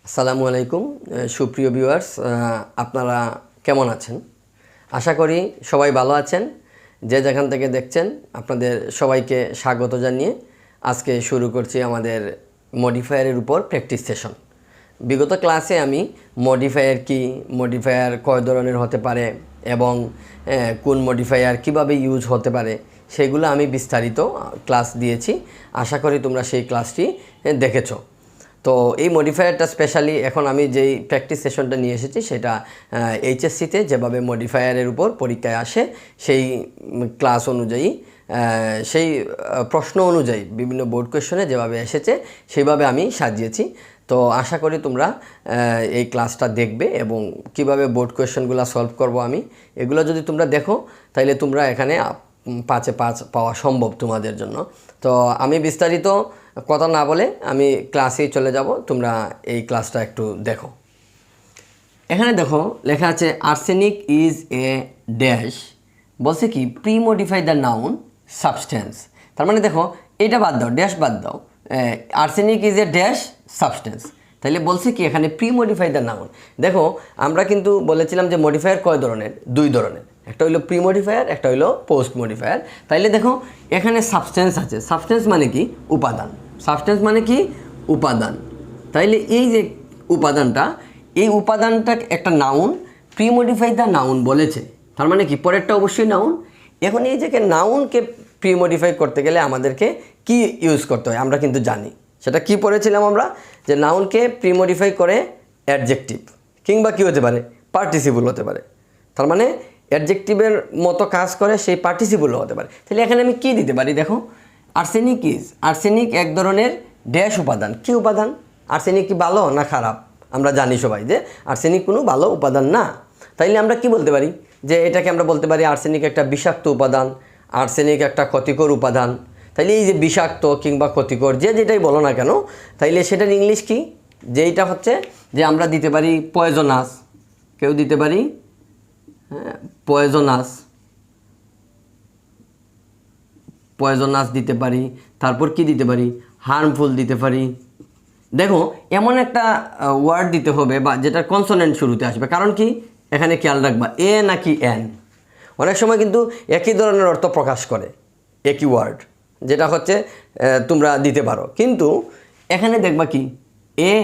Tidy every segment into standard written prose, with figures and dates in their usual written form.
আসসালামু আলাইকুম সুপ্রিয় ভিউয়ার্স, আপনারা কেমন আছেন? আশা করি সবাই ভালো আছেন। যে যেখান থেকে দেখছেন আপনাদের সবাইকে স্বাগত জানিয়ে আজকে শুরু করছি আমাদের মডিফায়ারের উপর প্র্যাকটিস সেশন। বিগত ক্লাসে আমি মডিফায়ার কি, মডিফায়ার কয় ধরনের হতে পারে এবং কোন মডিফায়ার কিভাবে ইউজ হতে পারে সেগুলো আমি বিস্তারিত ক্লাস দিয়েছি। আশা করি তোমরা সেই ক্লাসটি দেখেছো। তো এই মডিফায়ারটা স্পেশালি এখন আমি যেই প্র্যাকটিস সেশনটা নিয়ে এসেছি সেটা এইচএসসিতে যেভাবে মডিফায়ারের উপর পরীক্ষায় আসে সেই ক্লাস অনুযায়ী সেই প্রশ্ন অনুযায়ী বিভিন্ন বোর্ড কোয়েশনে যেভাবে এসেছে সেইভাবে আমি সাজিয়েছি। তো আশা করি তোমরা এই ক্লাসটা দেখবে এবং কিভাবে বোর্ড কোয়েশনগুলো সলভ করব আমি এগুলো যদি তোমরা দেখো তাহলে তোমরা এখানে 5-এ 5 পাওয়া সম্ভব তোমাদের জন্য। তো আমি বিস্তারিত কথা না বলে আমি ক্লাসেই চলে যাব, তোমরা এই ক্লাসটা একটু দেখো। এখানে দেখো লেখা আছে আর্সেনিক ইজ এ ড্যাশ, বলছে কি pre modify the noun substance. তার মানে দেখো এটা বাদ দাও, ড্যাশ বাদ দাও, arsenic is a dash substance. তাহলে বলছে কি এখানে প্রি মডিফাই দ্য নাউন। দেখো আমরা কিন্তু বলেছিলাম যে মডিফায়ার কয় ধরনের, 2 ধরনের, একটা হইলো প্রি মডিফায়ার, একটা হইলো পোস্ট মডিফায়ার। তাইলে দেখো এখানে সাবস্টেন্স আছে, সাবস্টেন্স মানে কি উপাদান, সাবস্টেন্স মানে কি উপাদান। তাইলে এই যে উপাদানটা, এই উপাদানটা একটা noun, pre modify the noun বলেছে, তার মানে কি পরেরটা অবশ্যই নাউন। এখন এই যে নাউনকে প্রি মডিফাই করতে গেলে আমাদেরকে কি ইউজ করতে হয় আমরা কিন্তু জানি, সেটা কি পড়েছিলাম আমরা, যে নাউনকে প্রি মডিফাই করে অ্যাডজেক্টিভ কিংবা কী হতে পারে পার্টিসিপল হতে পারে। তার মানে অ্যাডজেক্টিভের মতো কাজ করে সেই পার্টিসিপলও হতে পারে। তাহলে এখানে আমি কি দিতে পারি, দেখো আর্সেনিক ইজ, আর্সেনিক এক ধরনের ড্যাশ উপাদান। কি উপাদান? আর্সেনিক কি ভালো না খারাপ? আমরা জানি সবাই যে আর্সেনিক কোনো ভালো উপাদান না। তাইলে আমরা কি বলতে পারি, যে এটাকে আমরা বলতে পারি আর্সেনিক একটা বিষাক্ত উপাদান, আর্সেনিক একটা ক্ষতিকর উপাদান। তাইলে এই যে বিষাক্ত কিংবা ক্ষতিকর যে যেটাই বলো না কেন, তাইলে সেটার ইংলিশ কি, যেইটা হচ্ছে যে আমরা দিতে পারি পয়জনাস, কেউ দিতে পারি পয়জনাস, পয়জনাস দিতে পারি। তারপর কি দিতে পারি, হার্মফুল দিতে পারি। দেখো এমন একটা ওয়ার্ড দিতে হবে বা যেটার কনসোনেন্ট শুরুতে আসবে, কারণ কি এখানে খেয়াল রাখবা এ নাকি এন। অনেক সময় কিন্তু একই ধরনের অর্থ প্রকাশ করে একই ওয়ার্ড, যেটা হচ্ছে তোমরা দিতে পারো, কিন্তু এখানে দেখবা কি এ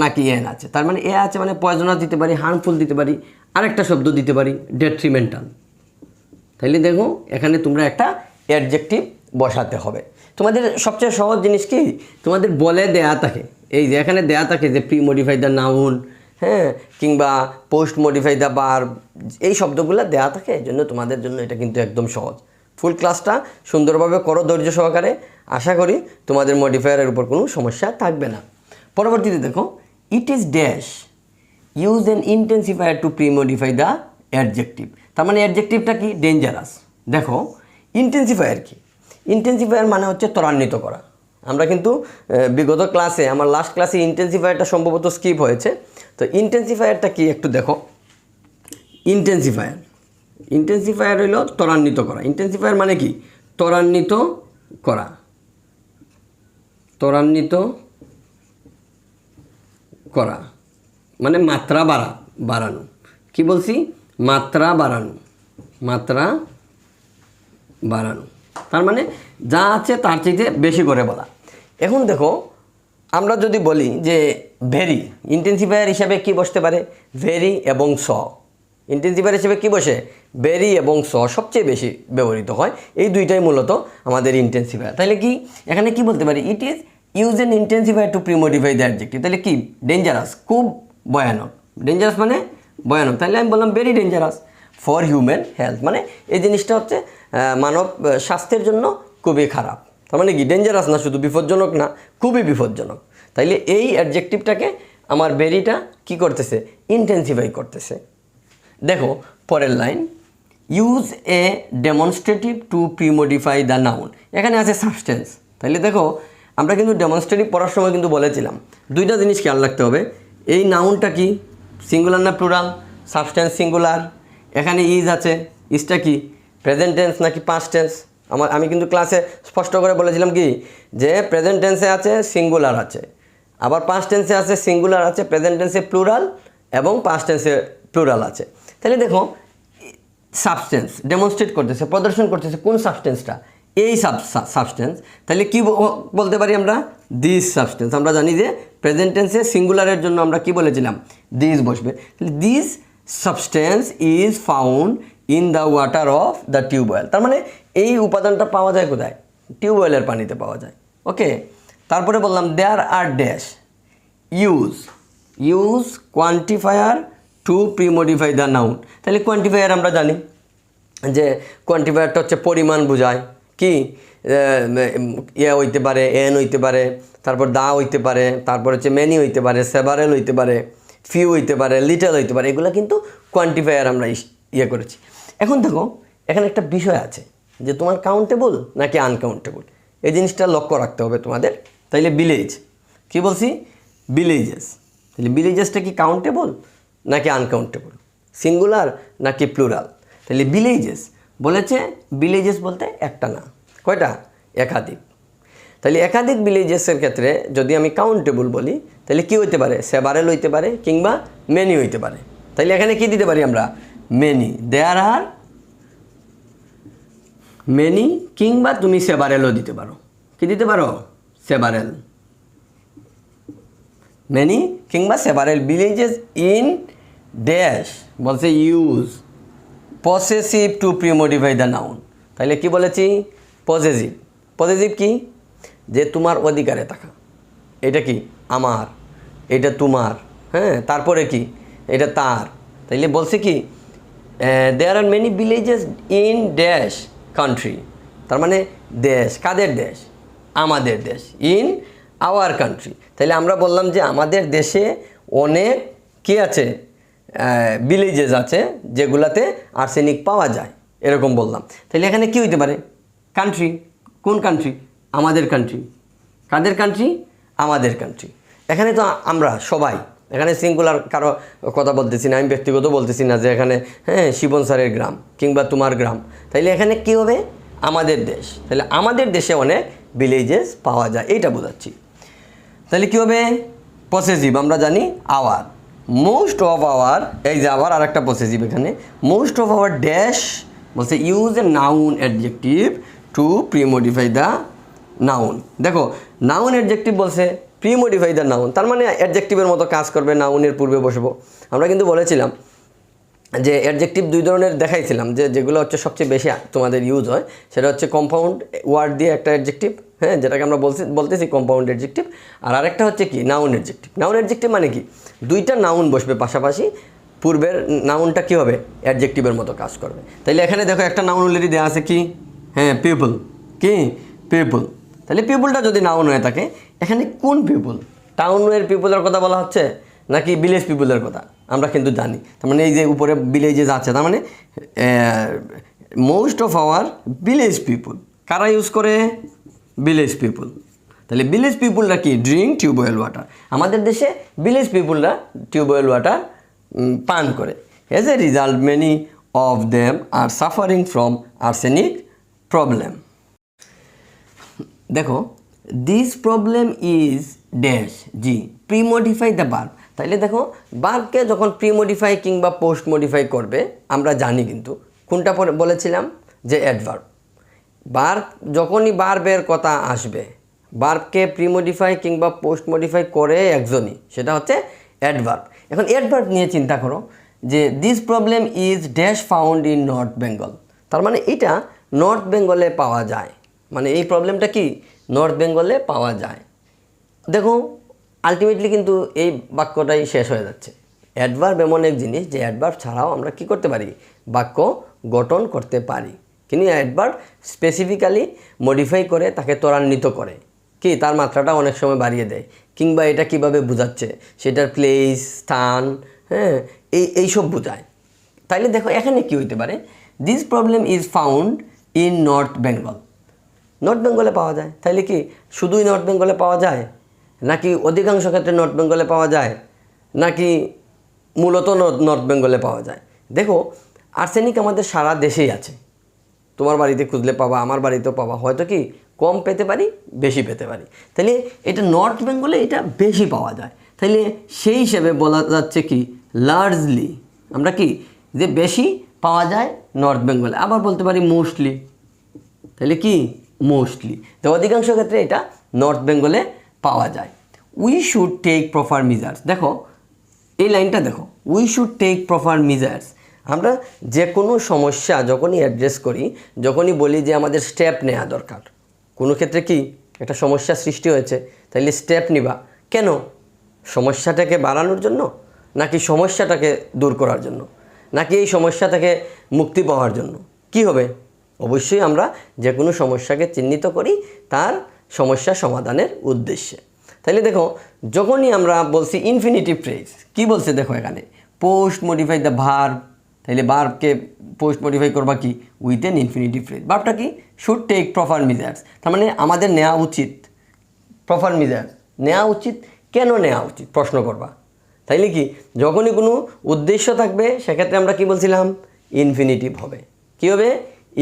নাকি এন আছে। তার মানে এ আছে মানে পয়জনাস দিতে পারি, হার্মফুল দিতে পারি, আরেকটা শব্দ দিতে পারি ডেট্রিমেন্টাল। তাইলে দেখো এখানে তোমরা একটা অ্যাডজেক্টিভ বসাতে হবে। তোমাদের সবচেয়ে সহজ জিনিস কি, তোমাদের বলে দেয়া থাকে, এই যে এখানে দেয়া থাকে যে প্রি মডিফাই দ্য নাউন, হ্যাঁ, কিংবা পোস্ট মডিফাই দ্য ভার্ব, এই শব্দগুলো দেয়া থাকে। এই জন্য তোমাদের জন্য এটা কিন্তু একদম সহজ। ফুল ক্লাসটা সুন্দরভাবে করো ধৈর্য সহকারে, আশা করি তোমাদের মডিফায়ারের উপর কোনো সমস্যা থাকবে না। পরবর্তীতে দেখো it is dash use an intensifier two pre modify the adjective. তার মানে অ্যাডজেক্টিভটা কি ডেঞ্জারাস। দেখো ইন্টেন্সিফায়ার কি, ইন্টেন্সিফায়ার মানে হচ্ছে ত্বরান্বিত করা। আমরা কিন্তু বিগত ক্লাসে, আমার লাস্ট ক্লাসে ইন্টেন্সিফায়ারটা সম্ভবত স্কিপ হয়েছে। তো ইন্টেন্সিফায়ারটা কি একটু দেখো। ইন্টেন্সিফায়ার, ইন্টেন্সিফায়ার হইল ত্বরান্বিত করা। ইন্টেন্সিফায়ার মানে কি ত্বরান্বিত করা, ত্বরান্বিত করা মানে মাত্রা বাড়ানো। কি বলছি, মাত্রা বাড়ানো, মাত্রা বাড়ানো। তার মানে যা আছে তার চাইতে বেশি করে বলা। এখন দেখো আমরা যদি বলি যে ভেরি, ইন্টেন্সিফায়ার হিসাবে কি বসতে পারে, ভেরি এবং স। ইন্টেন্সিফায়ার হিসেবে কি বসে, ভেরি এবং স সবচেয়ে বেশি ব্যবহৃত হয়। এই দুইটাই মূলত আমাদের ইন্টেন্সিফায়ার। তাহলে কি এখানে কি বলতে পারি, it is use N intensifier two pre modify the adjective. তাহলে কি ডেঞ্জারাস, খুব ভয়ানক। ডেঞ্জারাস মানে ভয়ানক, তাহলে আমি বললাম very dangerous for human health, মানে এই জিনিসটা হচ্ছে মানব স্বাস্থ্যের জন্য খুবই খারাপ। তার মানে কি ডেঞ্জারাস না শুধু বিপজ্জনক না, খুবই বিপজ্জনক। তাইলে এই অ্যাডজেক্টিভটাকে আমার ভেরিটা কি করতেছে, ইন্টেন্সিফাই করতেছে। দেখো পরের line, use a demonstrative two pre modify the noun. এখানে আছে সাবস্টেন্স। তাইলে দেখো আমরা কিন্তু ডেমনস্ট্রেটিভ পড়ার সময় কিন্তু বলেছিলাম দুইটা জিনিস খেয়াল রাখতে হবে, এই নাউনটা কি সিঙ্গুলার না প্লুরাল, সাবস্টেন্স সিঙ্গুলার, এখানে ইজ আছে, ইজটা কি প্রেজেন্ট টেন্স নাকি পাস্ট টেন্স। আমি কিন্তু ক্লাসে স্পষ্ট করে বলেছিলাম কি যে প্রেজেন্ট টেন্সে আছে সিঙ্গুলার আছে, আবার পাস্ট টেন্সে আছে সিঙ্গুলার আছে, প্রেজেন্ট টেন্সে প্লুরাল এবং পাস্ট টেন্সে প্লুরাল আছে। তাহলে দেখো সাবস্টেন্স ডেমনস্ট্রেট করতেছে, প্রদর্শন করতেছে কোন সাবস্টেন্সটা, এই সাবস্টেন্স। তাহলে কি বলতে পারি আমরা, দিস সাবস্টেন্স। আমরা জানি যে প্রেজেন্ট টেন্সে সিঙ্গুলারের জন্য আমরা কি বলেছিলাম, দিস বসবে। তাহলে this substance is found in the water of the tubewell. তার মানে এই উপাদানটা পাওয়া যায় কোথায়, টিউবওয়েলের পানিতে পাওয়া যায়। ওকে, তারপরে বললাম there are dash use quantifier to premodify the noun. তাহলে কোয়ান্টিফায়ার আমরা জানি যে কোয়ান্টিফায়ারটা হচ্ছে পরিমাণ বোঝায়, কি ইয়ে হইতে পারে, এন হইতে পারে, তারপর দা হইতে পারে, তারপর হচ্ছে মেনি হইতে পারে, সেভারেল হইতে পারে, ফিউ হইতে পারে, লিটল হইতে পারে। এগুলো কিন্তু কোয়ান্টিফায়ার আমরা ইয়ে করেছি। এখন দেখো এখানে একটা বিষয় আছে যে তোমার কাউন্টেবল নাকি আনকাউন্টেবল, এই জিনিসটা লক্ষ্য রাখতে হবে তোমাদের। তাইলে ভিলেজ, কি বলছি, ভিলেজেস। তাহলে ভিলেজেসটা কি কাউন্টেবল নাকি আনকাউন্টেবল, সিঙ্গুলার নাকি প্লুরাল? তাহলে ভিলেজেস বলেছে, ভিলেজেস বলতে একটা না, কয়টা, একাধিক। তাহলে একাধিক ভিলেজেসের ক্ষেত্রে যদি আমি কাউন্টেবল বলি তাহলে কি হইতে পারে, সেভারেল হইতে পারে কিংবা মেনি হইতে পারে। তাহলে এখানে কি দিতে পারি আমরা, মেনি, দেয়ার আর মেনি, কিংবা তুমি সেভারেলও দিতে পারো। কি দিতে পারো, সেভারেল, মেনি কিংবা সেভারেল। ভিলেজেস ইন ড্যাশ বলছে use possessive to premodify the noun. তাহলে কি বলেছি, পসেসিভ। পসেসিভ কি, যে তোমার অধিকারে থাকা, এটা কি আমার, এটা তোমার, হ্যাঁ, তারপরে কি এটা তার। তাইলে বলছে কি there are many villages in dash country. তার মানে দেশ, কাদের দেশ, আমাদের দেশ, ইন আওয়ার কান্ট্রি। তাহলে আমরা বললাম যে আমাদের দেশে অনেক কি আছে, ভিলেজেস আছে যেগুলাতে আর্সেনিক পাওয়া যায়, এরকম বললাম। তাহলে এখানে কি হইতে পারে, কান্ট্রি, কোন কান্ট্রি, আমাদের কান্ট্রি। কাদের কান্ট্রি, আমাদের কান্ট্রি। এখানে তো আমরা সবাই, এখানে সিঙ্গুলার কারো কথা বলতেছি না, আমি ব্যক্তিগত বলতেছি না যে এখানে হ্যাঁ শিবন স্যারের গ্রাম কিংবা তোমার গ্রাম। তাইলে এখানে কি হবে, আমাদের দেশ। তাহলে আমাদের দেশে অনেক ভিলেজেস পাওয়া যায়, এইটা বোঝাচ্ছি। তাহলে কী হবে, পসেসিভ আমরা জানি আওয়ার, মোস্ট অফ আওয়ার, এই যে আবার আর একটা পসেসিভ এখানে, মোস্ট অফ আওয়ার ড্যাশ বলছে use a noun adjective to premodify the noun. দেখো নাউন অ্যাডজেক্টিভ বলছে প্রিমডিফাই দ্য নাউন, তার মানে অ্যাডজেক্টিভের মতো কাজ করবে, নাউনের পূর্বে বসবো। আমরা কিন্তু বলেছিলাম যে অ্যাডজেক্টিভ দুই ধরনের দেখাইছিলাম, যে যেগুলো হচ্ছে সবচেয়ে বেশি তোমাদের ইউজ হয় সেটা হচ্ছে কম্পাউন্ড ওয়ার্ড দিয়ে একটা অ্যাডজেক্টিভ, হ্যাঁ, যেটাকে আমরা বলতেছি কম্পাউন্ড অ্যাডজেক্টিভ। আর আরেকটা হচ্ছে কি, নাউন অ্যাডজেক্টিভ। নাউন অ্যাডজেক্টিভ মানে কি, দুইটা নাউন বসবে পাশাপাশি, পূর্বের নাউনটা কী হবে, অ্যাডজেক্টিভের মতো কাজ করবে। তাইলে এখানে দেখো একটা নাউন অলরেডি দেওয়া আছে কি, হ্যাঁ পিপল, কি পিপল। তাহলে পিপলটা যদি নাউন হয়ে থাকে, এখানে কোন পিপল, টাউনের পিপলের কথা বলা হচ্ছে নাকি ভিলেজ পিপলের কথা, আমরা কিন্তু জানি। তার মানে এই যে উপরে ভিলেজেস আছে, তার মানে most of our village people, কারা ইউজ করে, ভিলেজ পিপল। তাহলে ভিলেজ পিপলরা কি, ড্রিঙ্ক টিউবওয়েল ওয়াটার। আমাদের দেশে ভিলেজ পিপলরা টিউবওয়েল ওয়াটার পান করে। As a result many of them are suffering from arsenic problem. দেখো দিস প্রবলেম ইজ ড্যাশ, জি প্রিমডিফাই দ্য বার্ব। তাইলে দেখো বার্বকে যখন প্রিমডিফাই কিংবা পোস্ট মডিফাই করবে আমরা জানি, কিন্তু কোনটা বলেছিলাম যে অ্যাডভার্ব। বার্ব যখনই বার্বের কথা আসবে, বার্বকে প্রিমডিফাই কিংবা পোস্ট মডিফাই করে একজনই, সেটা হচ্ছে অ্যাডভার্ব। এখন অ্যাডভার্ব নিয়ে চিন্তা করো যে this problem is dash found in north Bengal. তার মানে এটা নর্থ বেঙ্গলে পাওয়া যায়, মানে এই প্রবলেমটা কি নর্থ বেঙ্গলে পাওয়া যায়। দেখো আলটিমেটলি কিন্তু এই বাক্যটাই শেষ হয়ে যাচ্ছে। অ্যাডভার্ব এমন এক জিনিস যে অ্যাডভার্ব ছাড়াও আমরা কি করতে পারি, বাক্য গঠন করতে পারি। কিন্তু অ্যাডভার্ব স্পেসিফিক্যালি মডিফাই করে, তাকে ত্বরান্বিত করে, কি তার মাত্রাটা অনেক সময় বাড়িয়ে দেয়, কিংবা এটা কিভাবে বোঝাচ্ছে সেটার প্লেস, স্থান, হ্যাঁ, এইসব বোঝায়। তাইলে দেখো এখানে কি হইতে পারে, this problem is found in north Bengal. North বেঙ্গলে পাওয়া যায়, তাইলে কি শুধুই নর্থ বেঙ্গলে পাওয়া যায়, নাকি অধিকাংশ ক্ষেত্রে নর্থ বেঙ্গলে পাওয়া যায়, নাকি মূলত নর্থ বেঙ্গলে পাওয়া যায়? দেখো আর্সেনিক আমাদের সারা দেশেই আছে, তোমার বাড়িতে খুঁজলে পাবা, আমার বাড়িতেও পাবা, হয়তো কি কম পেতে পারি, বেশি পেতে পারি। তাহলে এটা নর্থ বেঙ্গলে এটা বেশি পাওয়া যায়। তাহলে সেই হিসেবে বলা যাচ্ছে কি লার্জলি, আমরা কি যে বেশি পাওয়া যায় নর্থ বেঙ্গলে। আবার বলতে পারি মোস্টলি, তাহলে কি মোস্টলি, তো অধিকাংশ ক্ষেত্রে এটা নর্থ বেঙ্গলে পাওয়া যায়। We should take proper measures, দেখো এই লাইনটা দেখো, we should take proper measures. আমরা যে কোনো সমস্যা যখনই অ্যাড্রেস করি, যখনই বলি যে আমাদের স্টেপ নেওয়া দরকার, কোনো ক্ষেত্রে কি একটা সমস্যা সৃষ্টি হয়েছে, তাইলে স্টেপ নিবা কেন? সমস্যাটাকে বাড়ানোর জন্য, নাকি সমস্যাটাকে দূর করার জন্য, নাকি এই সমস্যা থেকে মুক্তি পাওয়ার জন্য? কি হবে? অবশ্যই আমরা যে কোনো সমস্যাকে চিহ্নিত করি তার সমস্যা সমাধানের উদ্দেশ্যে। তাহলে দেখো যখনই আমরা বলছি ইনফিনিটিভ ফ্রেজ, কি বলছে দেখো এখানে পোস্ট মডিফাই দ্য ভার্ব, তাহলে ভার্বকে পোস্ট মডিফাই করবা কি উইথ এন ইনফিনিটিভ ফ্রেজ। ভার্বটা কি শুড টেক প্রপার মেজার্স, তার মানে আমাদের নেওয়া উচিত প্রপার মেজার্স, নেওয়া উচিত। কেন নেওয়া উচিত প্রশ্ন করবা, তাইলে কি যখনই কোনো উদ্দেশ্য থাকবে সেক্ষেত্রে আমরা কি বলছিলাম ইনফিনিটিভ হবে। কি হবে?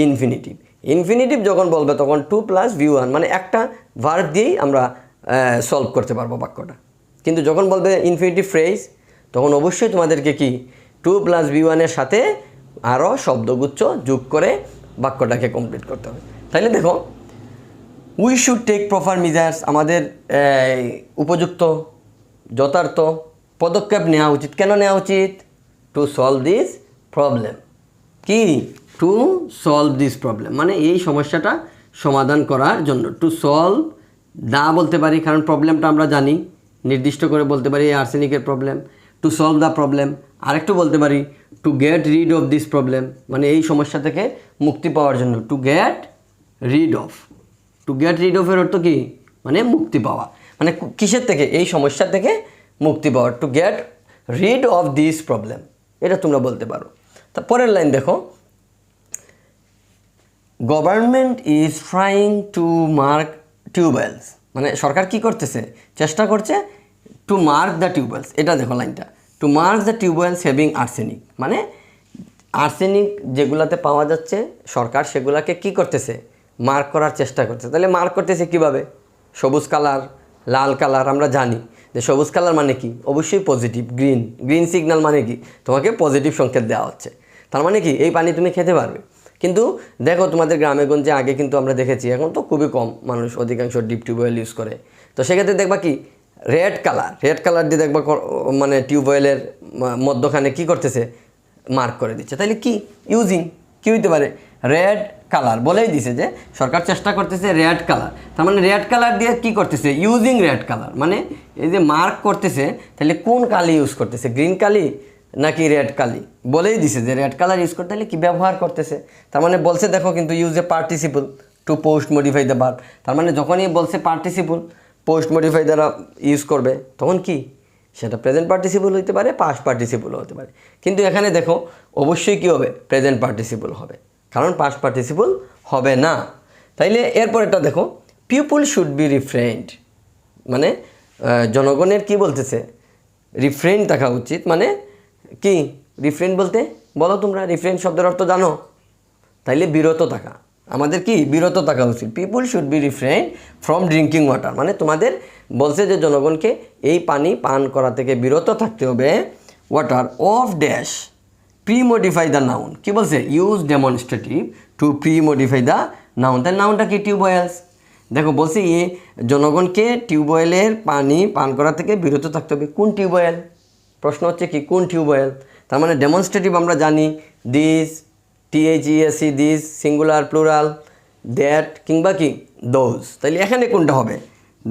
ইনফিনিটিভ। ইনফিনিটিভ যখন বলবে তখন 2 + V1 মানে একটা ভার্ব দিয়েই আমরা সলভ করতে পারবো বাক্যটা। কিন্তু যখন বলবে ইনফিনিটিভ ফ্রেজ তখন অবশ্যই তোমাদেরকে কি 2 + V1 এর সাথে আরও শব্দগুচ্ছ যোগ করে বাক্যটাকে কমপ্লিট করতে হবে। তাইলে দেখো we should take proper measures, আমাদের উপযুক্ত যথার্থ পদক্ষেপ নেওয়া উচিত। কেন নেওয়া উচিত? To solve this problem. কি? টু সলভ দিস প্রবলেম মানে এই সমস্যাটা সমাধান করার জন্য। টু সলভ দা বলতে পারি, কারণ প্রবলেমটা আমরা জানি, নির্দিষ্ট করে বলতে পারি এই আর্সেনিকের problem. To solve the problem, আরেকটু বলতে পারি to get rid of this problem মানে এই সমস্যা থেকে মুক্তি পাওয়ার জন্য। To get rid of, to get rid অফের অর্থ কি? মানে মুক্তি পাওয়া, মানে কিসের থেকে? এই সমস্যা থেকে মুক্তি পাওয়ার। To get rid of this problem, এটা তোমরা বলতে পারো। তারপরের লাইন দেখো, government is trying to mark tubewells মানে সরকার কি করতেছে? চেষ্টা করছে টু মার্ক দ্য টিউবওয়েলস। এটা দেখো লাইনটা, to mark the tubewells having arsenic মানে আর্সেনিক যেগুলাতে পাওয়া যাচ্ছে সরকার সেগুলাকে কি করতেছে? মার্ক করার চেষ্টা করছে। তাহলে মার্ক করতেছে কিভাবে? সবুজ কালার, লাল কালার, আমরা জানি যে সবুজ কালার মানে কি অবশ্যই পজিটিভ, গ্রিন, গ্রিন সিগন্যাল মানে কি তোমাকে পজিটিভ সংকেত দেওয়া হচ্ছে। তার মানে কি এই পানি তুমি খেতে পারবে। কিন্তু দেখো তোমাদের গ্রামে গঞ্জে আগে কিন্তু আমরা দেখেছি, এখন তো খুবই কম মানুষ, অধিকাংশ ডিপ টিউবওয়েল ইউজ করে। তো সেক্ষেত্রে দেখবা কি রেড কালার দিয়ে দেখবা মানে টিউবওয়েলের মধ্যখানে কি করতেছে? মার্ক করে দিচ্ছে। তাহলে কি ইউজিং কি হইতে পারে? রেড কালার বলেই দিছে যে সরকার চেষ্টা করতেছে রেড কালার, তার মানে রেড কালার দিয়ে কি করতেছে? ইউজিং রেড কালার মানে এই যে মার্ক করতেছে, তাহলে কোন কালি ইউজ করতেছে? গ্রিন কালি নাকি রেড কালি? বলেই দিছে যে রেড কালার ইউজ করতে, তাহলে কি ব্যবহার করতেছে? তার মানে বলছে দেখো কিন্তু use a participle to post modify the verb, তার মানে যখনই বলছে পার্টিসিপল পোস্ট মডিফাই দ্বারা ইউজ করবে তখন কি সেটা প্রেজেন্ট পার্টিসিপল হতে পারে, পাস্ট পার্টিসিপলও হতে পারে। কিন্তু এখানে দেখো অবশ্যই কি হবে? প্রেজেন্ট পার্টিসিপল হবে, কারণ পাস্ট পার্টিসিপল হবে না। তাইলে এরপর এটা দেখো, পিপল শুড বি রিফ্রেন্ড মানে জনগণের কি বলতেছে? রিফ্রেন্ড থাকা উচিত। মানে কি রিফ্রেন্ড বলতে? বলো তোমরা, রিফ্রেন্ড শব্দের অর্থ জানো? তাইলে বিরত থাকা, আমাদের কি বিরত থাকা উচিত। People should be রিফ্রেন্ড from drinking water মানে তোমাদের বলছে যে জনগণকে এই পানি পান করা থেকে বিরত থাকতে হবে। Water of dash pre modify the noun, কি বলছে? Use demonstrative two pre modify the noun. তার নাউনটা কি? টিউবওয়েলস। দেখো বলছে জনগণকে টিউবওয়েলের পানি পান করা থেকে বিরত থাকতে হবে। কোন টিউবওয়েল? প্রশ্ন হচ্ছে কি কোন টিউবওয়েল? তার মানে ডেমনস্ট্রেটিভ আমরা জানি this, THESE this, singular plural that কিংবা কি দোজ। তাহলে এখানে কোনটা হবে?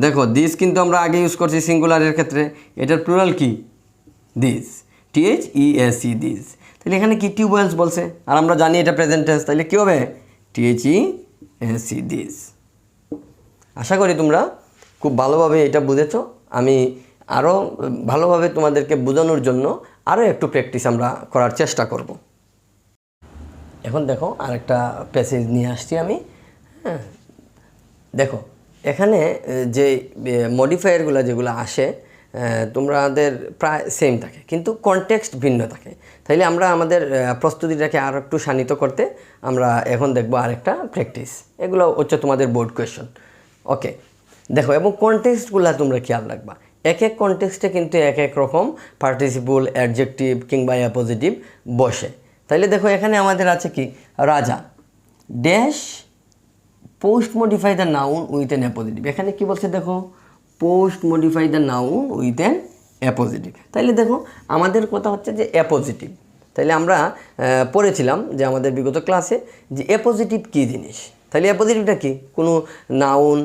দেখো দিস কিন্তু আমরা আগে ইউজ করছি সিঙ্গুলারের ক্ষেত্রে, এটার প্লুরাল কি? This, THESE this. তাহলে এখানে কি টিউবওয়েলস বলছে, আর আমরা জানি এটা প্রেজেন্ট টেন্স, তাহলে কী হবে? THESE this. আশা করি তোমরা খুব ভালোভাবে এটা বুঝেছো। আমি আরও ভালোভাবে তোমাদেরকে বোঝানোর জন্য আরও একটু প্র্যাকটিস আমরা করার চেষ্টা করব। এখন দেখো আরেকটা প্যাসেজ নিয়ে আসছি আমি। হ্যাঁ দেখো এখানে যে মডিফায়ারগুলো যেগুলো আসে তোমাদের প্রায় সেম থাকে, কিন্তু কনটেক্সট ভিন্ন থাকে। তাইলে আমরা আমাদের প্রস্তুতিটাকে আরও একটু শানিত করতে আমরা এখন দেখবো আরেকটা প্র্যাকটিস। এগুলো হচ্ছে তোমাদের বোর্ড কোয়েশ্চন। ওকে, দেখো, এবং কনটেক্সটগুলো তোমরা খেয়াল রাখবা। এক এক কনটেক্সটে কিন্তু এক এক রকম পার্টিসিপল, অ্যাডজেক্টিভ কিংবা অ্যাপোজিটিভ বসে। তাইলে দেখো, এখানে আমাদের আছে কি, রাজা dash post modify the noun with an appositive. এখানে কি বলছে দেখো, post modify the noun with an appositive. তাইলে দেখো, আমাদের কথা হচ্ছে যে অ্যাপোজিটিভ। তাইলে আমরা পড়েছিলাম যে আমাদের বিগত ক্লাসে যে অ্যাপোজিটিভ কী জিনিস। তাহলে অ্যাপোজিটিভটা কি, কোনো নাউন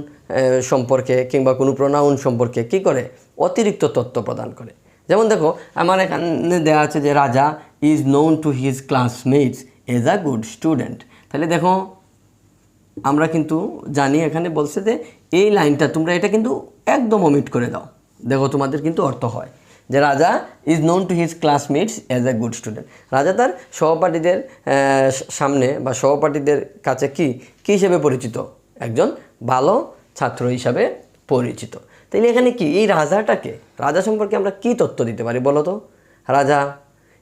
সম্পর্কে কিংবা কোনো প্রোনাউন সম্পর্কে কী করে, অতিরিক্ত তথ্য প্রদান করে। যেমন দেখো, আমার এখানে দেওয়া আছে যে রাজা is known to his classmates as a good student. তাহলে দেখো, আমরা কিন্তু জানি এখানে বলছে যে এই লাইনটা তোমরা এটা কিন্তু একদম ওমিট করে দাও। দেখো, তোমাদের কিন্তু অর্থ হয় যে রাজা is known to his classmates as a good student. রাজা তার সহপাঠীদের সামনে বা সহপাঠীদের কাছে কি হিসেবে পরিচিত, একজন ভালো ছাত্র হিসাবে পরিচিত। তাইলে এখানে কি, এই রাজা সম্পর্কে আমরা কি তথ্য দিতে পারি বলো তো? রাজা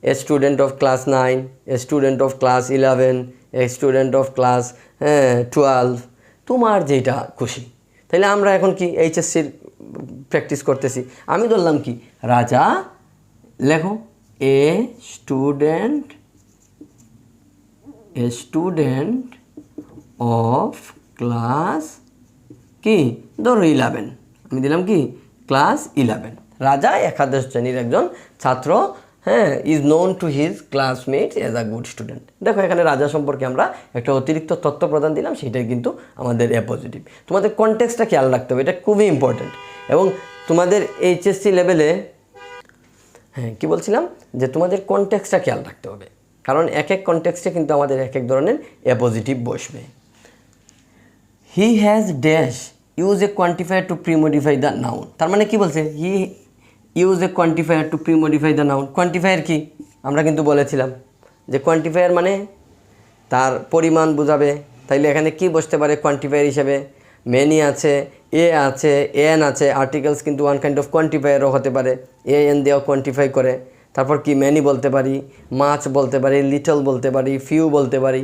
a student of class 9, a student of class 11, a student of class 12, তোমার যেটা খুশি। তাইলে আমরা এখন কি এইচএসসির প্র্যাকটিস করতেছি। আমি ধরলাম কি, রাজা, লেখো এ স্টুডেন্ট অফ ক্লাস কি, ধরো 11, আমি দিলাম কি ক্লাস 11। রাজা একাদশ শ্রেণীর একজন ছাত্র, is known to his classmates as a good student. দেখো, এখানে রাজা সম্পর্কে আমরা একটা অতিরিক্ত তথ্য প্রদান দিলাম, সেটাই কিন্তু আমাদের অ্যাপোজিটিভ। তোমাদের কনটেক্সটটা খেয়াল রাখতে হবে, এটা খুবই ইম্পর্ট্যান্ট। এবং তোমাদের এইচএসসি লেভেলে কি বলছিলাম যে তোমাদের কনটেক্সটটা খেয়াল রাখতে হবে, কারণ এক এক কনটেক্সটে কিন্তু আমাদের এক এক ধরনের অ্যাপোজিটিভ বসবে। He has dash use a quantifier to premodify the noun. তার মানে কি বলছে, he use a quantifier to premodify the noun. Quantifier কি, আমরা কিন্তু বলেছিলাম যে কোয়ান্টিফায়ার মানে তার পরিমাণ বোঝাবে। তাইলে এখানে কি বসতে পারে কোয়ান্টিফায়ার হিসেবে? মেনি আছে, এ আছে, এন আছে। আর্টিকেলস কিন্তু ওয়ান কাইন্ড অফ কোয়ান্টিফায়ারও হতে পারে, এ এন দিয়েও কোয়ান্টিফাই করে। তারপর কি, মেনি বলতে পারি, মাছ বলতে পারি, লিটল বলতে পারি, ফিউ বলতে পারি,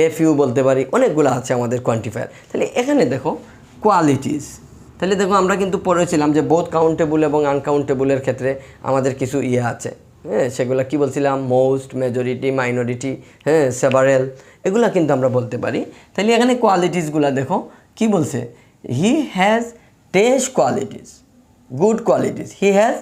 এ ফিউ বলতে পারি, অনেকগুলো আছে আমাদের কোয়ান্টিফায়ার। তাহলে এখানে দেখো কোয়ালিটিস। তাহলে দেখো, আমরা কিন্তু পড়েছিলাম যে বোথ কাউন্টেবল এবং আনকাউন্টেবলের ক্ষেত্রে আমাদের কিছু আছে, সেগুলো কি বলছিলাম, মোস্ট, মেজরিটি, মাইনরিটি, সেভারেল, এগুলা কিন্তু আমরা বলতে পারি। তাহলে এখানে কোয়ালিটিসগুলো দেখো কি বলছে, হি has dash qualities, good qualities. He has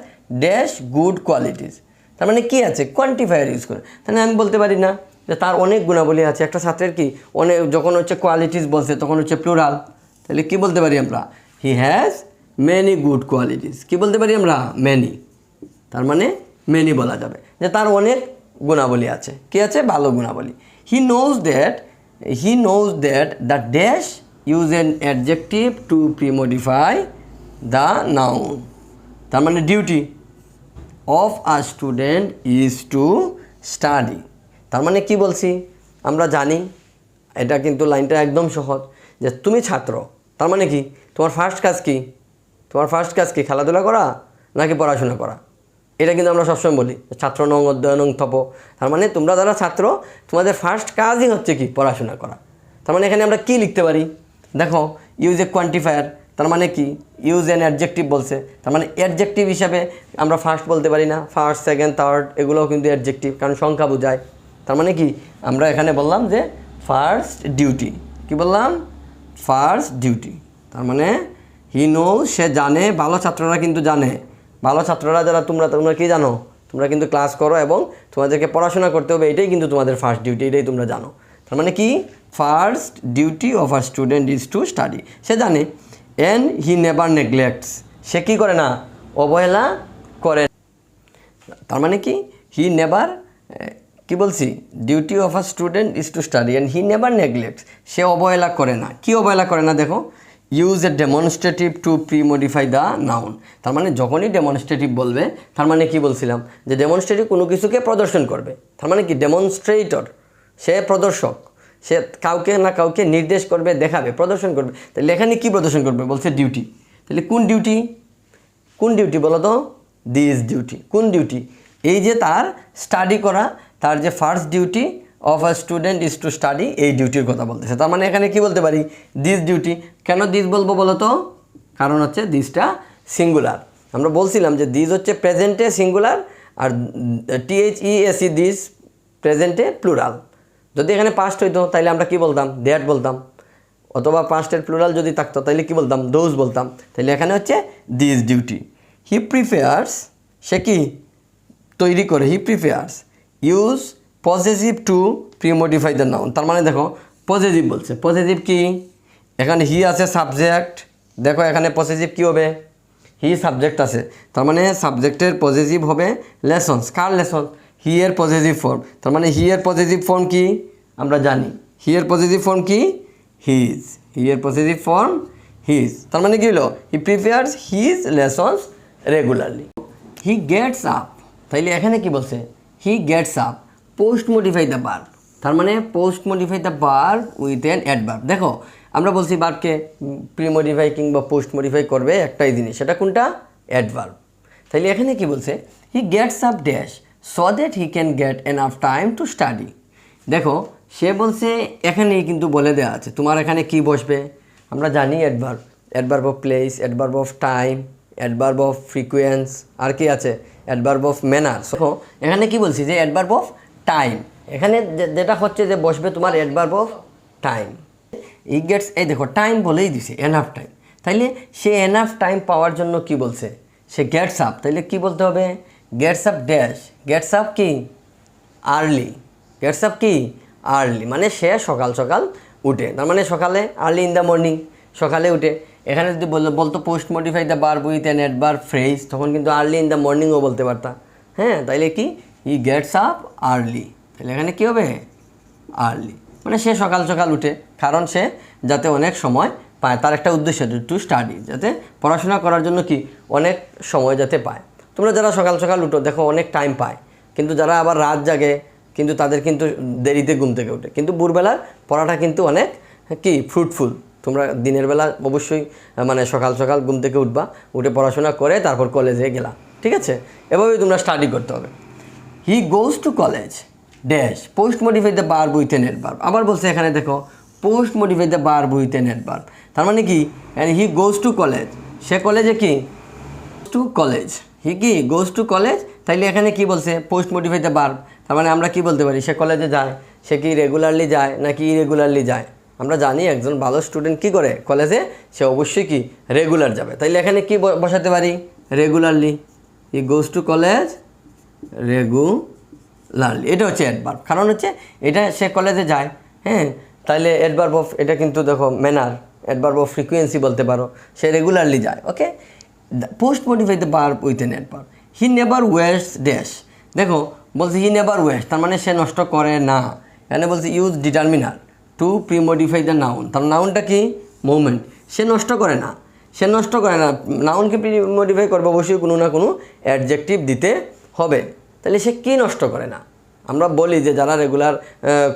dash good qualities. তার মানে কি আছে, কোয়ান্টিফায়ার ইউজ করে। তাহলে আমি বলতে পারি না যে তার অনেক গুণাবলী আছে। একটা ছাত্রের কি অনেক, যখন হচ্ছে কোয়ালিটিস বলছে তখন হচ্ছে প্লুরাল। তাহলে কি বলতে পারি আমরা, he has many good qualities. কি বলতে পারি আমরা, মেনি। তার মানে মেনি বলা যাবে যে তার অনেক গুণাবলী আছে। কি আছে, ভালো গুণাবলী। He knows that the dash use an adjective to premodify the noun. তার মানে duty of a student is to study. তার মানে কি বলছি, আমরা জানি, এটা কিন্তু লাইনটা একদম সহজ, যে তুমি ছাত্র। তার মানে কি, তোমার ফার্স্ট কাজ কি, খেলাধুলা করা নাকি পড়াশোনা করা? এটা কিন্তু আমরা সবসময় বলি, ছাত্র নং অধ্যয়নং তপ। তার মানে তোমরা যারা ছাত্র, তোমাদের ফার্স্ট কাজই হচ্ছে কি, পড়াশোনা করা। তার মানে এখানে আমরা কি লিখতে পারি, দেখো, ইউজ এ কোয়ান্টিফায়ার। তার মানে কি, ইউজ অ্যান অ্যাডজেক্টিভ বলছে। তার মানে অ্যাডজেক্টিভ হিসাবে আমরা ফার্স্ট বলতে পারি না, ফার্স্ট, সেকেন্ড, থার্ড, এগুলোও কিন্তু অ্যাডজেক্টিভ, কারণ সংখ্যা বোঝায়। তার মানে কি, আমরা এখানে বললাম যে ফার্স্ট ডিউটি। কি বললাম, ফার্স্ট ডিউটি। তার মানে হি নোজ, সে জানে। ভালো ছাত্ররা কিন্তু জানে, ভালো ছাত্ররা যারা তোমরা কি জানো, তোমরা কিন্তু ক্লাস করো এবং তোমাদেরকে পড়াশোনা করতে হবে, এটাই কিন্তু তোমাদের ফার্স্ট ডিউটি, এটাই তোমরা জানো। তার মানে কি, first duty of a student is to study. সে জানে। অ্যান্ড হি নেভার নেগলেক্টস, সে কী করে না, অবহেলা করে। তার মানে কি, হি নেভার, কি বলছি, duty of a student is to study and he never neglects, সে অবহেলা করে না। কি অবহেলা করে না, দেখো, use a demonstrative to premodify the noun. তার মানে যখনই ডেমনস্ট্রেটিভ বলবে, তার মানে কি বলছিলাম, যে ডেমনস্ট্রেটিভ কোনো কিছুকে প্রদর্শন করবে। তার মানে কি, ডেমনস্ট্রেটর, সে প্রদর্শক, সে কাউকে না কাউকে নির্দেশ করবে, দেখাবে, প্রদর্শন করবে। তাহলে এখানে কী প্রদর্শন করবে, বলছে ডিউটি। তাহলে কোন ডিউটি বলো তো, দিস ডিউটি। কোন ডিউটি? এই যে তার স্টাডি করা, তার যে first duty of a student is to study, এই ডিউটির কথা বলতেছে। তার মানে এখানে কি বলতে পারি? This duty. কেন দিস বলবো বলো তো? কারণ হচ্ছে দিসটা সিঙ্গুলার। আমরা বলছিলাম যে দিস হচ্ছে প্রেজেন্টে সিঙ্গুলার, আর THESE দিস প্রেজেন্টে প্লুরাল। যদি এখানে পাস্ট হইতো তাহলে আমরা কি বলতাম? দ্যাট বলতাম, অথবা পাস্টের প্লুরাল যদি থাকতো তাহলে কি বলতাম? দোজ বলতাম। তাহলে এখানে হচ্ছে দিস ডিউটি। হি প্রিফেয়ার্স, সে কি তৈরি করে, he prefers use possessive to premodify the noun. তার মানে দেখো পজেসিভ বলছে। পজেসিভ কি? এখানে হি আছে সাবজেক্ট, দেখো এখানে পজেসিভ কি হবে? হি সাবজেক্ট আছে, তার মানে সাবজেক্টের পজেসিভ হবে লেসন্স। কার লেসন? হি এর পজেসিভ ফর্ম। তার মানে হি এর পজেসিভ ফর্ম কি আমরা জানি। হি এর পজেসিভ ফর্ম কি? হিজ। হি এর পজেসিভ ফর্ম হিজ। তার মানে কি হলো? He prefers his lessons regularly. He gets up, তাইলে এখানে কি বলছে? He gets up post modify the verb. তার মানে post modify the verb with an adverb. দেখো আমরা বলছি ভার্বকে প্রি মডিফাই কিংবা পোস্ট মডিফাই করবে একটাই জিনিস, সেটা কোনটা? অ্যাডভার্ব। তাইলে এখানে কি বলছে? He gets up dash so that he can get enough time to study. দেখো সে বলছে, এখানেই কিন্তু বলে দেওয়া আছে তোমার এখানে কি বসবে। আমরা জানি adverb, adverb of place, adverb of time, adverb of frequency, আর কি আছে? Adverb of manner. সো এখানে কি বলছি? যে অ্যাডভার্ব অফ টাইম, এখানে যেটা হচ্ছে যে বসবে তোমার adverb of time. He gets, এই দেখো টাইম বলেই দিছে, এনাফ টাইম। তাইলে সে এনাফ টাইম পাওয়ার জন্য কি বলছে? সে গেটস আপ। তাইলে কি বলতে হবে? Gets up dash, gets up কি? আর্লি। গেটস আপ কি? আর্লি, মানে সে সকাল সকাল উঠে। তার মানে সকালে, আর্লি ইন দ্য মর্নিং, সকালে উঠে। এখানে যদি বলতো post modify the verb with an adverb phrase, তখন কিন্তু আর্লি ইন দ্য মর্নিংও বলতে পারতা। হ্যাঁ, তাইলে কি? হি গেটস আপ আর্লি। তাহলে এখানে কী হবে? আর্লি, মানে সে সকাল সকাল উঠে, কারণ সে যাতে অনেক সময় পায়, তার একটা উদ্দেশ্য টু স্টাডি, যাতে পড়াশোনা করার জন্য কি অনেক সময় যাতে পায়। তোমরা যারা সকাল সকাল উঠো দেখো অনেক টাইম পায়, কিন্তু যারা আবার রাত জাগে কিন্তু তাদের কিন্তু দেরিতে ঘুম থেকে ওঠে। কিন্তু ভোরবেলার পড়াটা কিন্তু অনেক কি ফ্রুটফুল। তোমরা দিনের বেলা অবশ্যই মানে সকাল সকাল ঘুম থেকে উঠবা, উঠে পড়াশোনা করে তারপর কলেজে গেলা, ঠিক আছে? এভাবেই তোমরা স্টাডি করতে হবে। He goes to college dash post modify the verb with an adverb. আবার বলছে এখানে দেখো post modify the verb with an adverb. তার মানে কি? হি গোজ টু কলেজ, সে কলেজে কি? Two college. হি কি? Goes to college. তাইলে এখানে কি বলছে? Post modify the verb. তার মানে আমরা কি বলতে পারি? সে কলেজে যায়। সে কি রেগুলারলি যায় নাকি ইরেগুলারলি যায়? আমরা জানি একজন ভালো স্টুডেন্ট কি করে কলেজে, সে অবশ্যই কি রেগুলার যাবে। তাইলে এখানে কি বসাতে পারি? Regularly. He goes to college regularly, এটা হচ্ছে অ্যাডভার্ব। কারণ হচ্ছে এটা সে কলেজে যায়। হ্যাঁ, তাইলে অ্যাডভার্ব অফ, এটা কিন্তু দেখো ম্যানার, অ্যাডভার্ব অফ ফ্রিকুয়েন্সি বলতে পারো, সে রেগুলারলি যায়। Okay, post modify the verb with an adverb. He never waste dash. দেখো বলছে হি নেভার ওয়েস্ট, তার মানে সে নষ্ট করে না। এখানে বলছে use determiner two pre modify the noun. তার নাউনটা কি? মুভমেন্ট। সে নষ্ট করে না, সে নষ্ট করে না। নাউনকে প্রি মডিফাই করবে অবশ্যই কোনো না কোনো অ্যাডজেক্টিভ দিতে হবে। তাহলে সে কি নষ্ট করে না? আমরা বলি যে যারা রেগুলার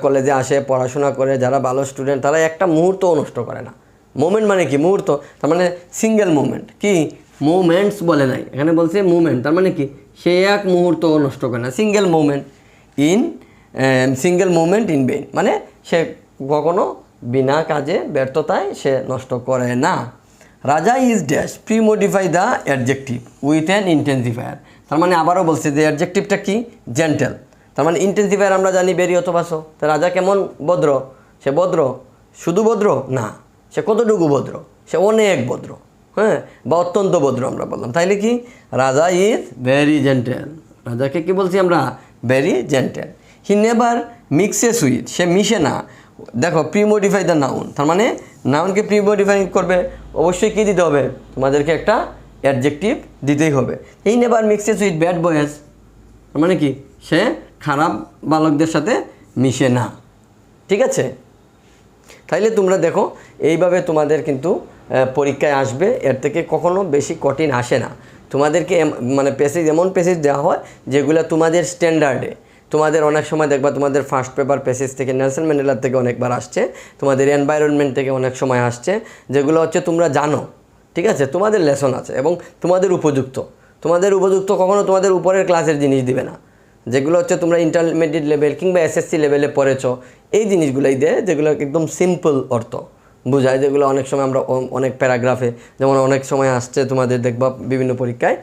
কলেজে আসে, পড়াশোনা করে, যারা ভালো স্টুডেন্ট, তারা একটা মুহূর্তও নষ্ট করে না। মুভমেন্ট মানে কি? মুহূর্ত। তার মানে সিঙ্গেল মুভমেন্ট। কি? মুভমেন্টস বলে নাই, এখানে বলছে মুভমেন্ট। তার মানে কি? সে এক মুহূর্তও নষ্ট করে না। সিঙ্গেল মুভমেন্ট ইন ভেইন, মানে সে কখনো বিনা কাজে, ব্যর্থতায় সে নষ্ট করে না। রাজা is dash pre modify the adjective with an intensifier. তার মানে আবারও বলছে যে অ্যাডজেক্টিভটা কি? জেন্টেল। তার মানে ইন্টেন্সিফায়ার আমরা জানি বেরি অথবা সো। তো রাজা কেমন? ভদ্র। সে ভদ্র, শুধু ভদ্র না, সে কতটুকু ভদ্র? সে অনেক ভদ্র, হ্যাঁ, বা অত্যন্ত ভদ্র আমরা বললাম। তাইলে কি? রাজা ইজ ভেরি জেন্টেল। রাজাকে কি বলছি আমরা? Very gentle. He never mixes with, সে মিশে না। দেখো প্রি মডিফাই দ্য নাউন, তার মানে নাউনকে প্রি মডিফাই করবে অবশ্যই কী দিতে হবে? তোমাদেরকে একটা অ্যাডজেক্টিভ দিতেই হবে। হি never mixes with bad boys, তার মানে কি? সে খারাপ বালকদের সাথে মিশে না, ঠিক আছে? তাইলে তোমরা দেখো এইভাবে তোমাদের কিন্তু পরীক্ষায় আসবে, এর থেকে কখনো বেশি কঠিন আসে না। তোমাদেরকে মানে প্যাসেজ, এমন প্যাসেজ দেওয়া হয় যেগুলো তোমাদের স্ট্যান্ডার্ডে। তোমাদের অনেক সময় দেখবা তোমাদের ফার্স্ট পেপার প্যাসেজ থেকে নেলসন ম্যান্ডেলার থেকে অনেকবার আসছে, তোমাদের এনভায়রনমেন্ট থেকে অনেক সময় আসছে, যেগুলো হচ্ছে তোমরা জানো, ঠিক আছে? তোমাদের লেসন আছে এবং তোমাদের উপযুক্ত। তোমাদের উপযুক্ত কখনো তোমাদের উপরের ক্লাসের জিনিস দিবে না, যেগুলো হচ্ছে তোমরা ইন্টারমিডিয়েট লেভেল কিংবা এসএসসি লেভেলে পড়েছো, এই জিনিসগুলোই দেয় যেগুলো একদম সিম্পল অর্থ বোঝায়, যেগুলো অনেক সময় আমরা অনেক প্যারাগ্রাফে, যেমন অনেক সময় আসছে তোমাদের দেখবা বিভিন্ন পরীক্ষায়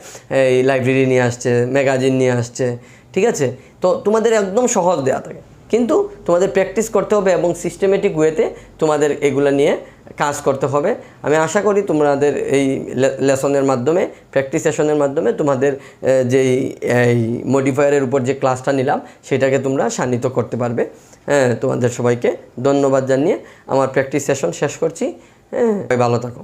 এই লাইব্রেরি নিয়ে আসছে, ম্যাগাজিন নিয়ে আসছে, ঠিক আছে। তো তোমাদের একদম সহজ দেওয়া থাকে, কিন্তু তোমাদের প্র্যাকটিস করতে হবে এবং সিস্টেমেটিক ওয়েতে তোমাদের এগুলো নিয়ে কাজ করতে হবে। আমি আশা করি তোমাদের এই লেসনের মাধ্যমে, প্র্যাকটিস সেশনের মাধ্যমে তোমাদের যেই এই মডিফায়ারের উপর যে ক্লাসটা নিলাম সেটাকে তোমরা শানিত করতে পারবে। হ্যাঁ, তোমাদের সবাইকে ধন্যবাদ জানিয়ে আমার প্র্যাকটিস সেশন শেষ করছি। হ্যাঁ, ভালো থাকো।